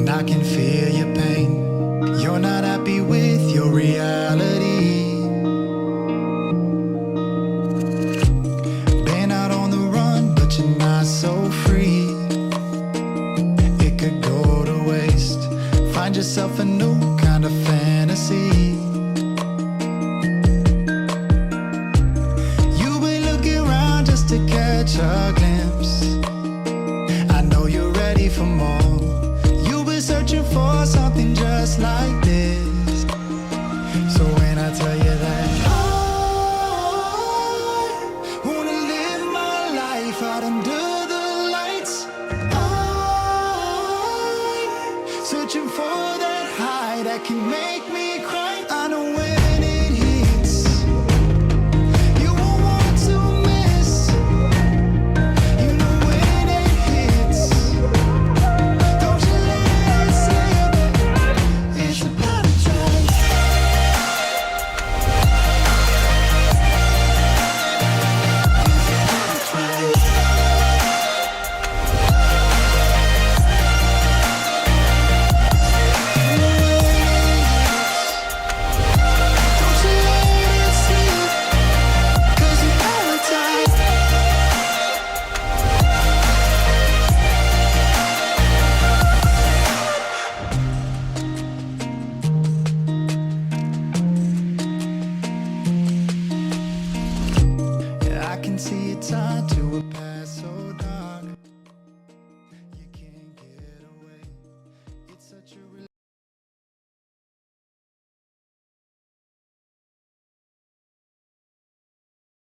and I can feel your pain. You're not happy with your reality. Been out on the run, but you're not so free. It could go to waste. Find yourself a new kind of fantasy. You've been looking around just to catch a glimpse. I know you're ready for more. You've been searching for something just like this. So when I tell you that I wanna live my life out under the lights, I'm searching for that high that can make me cry. I know where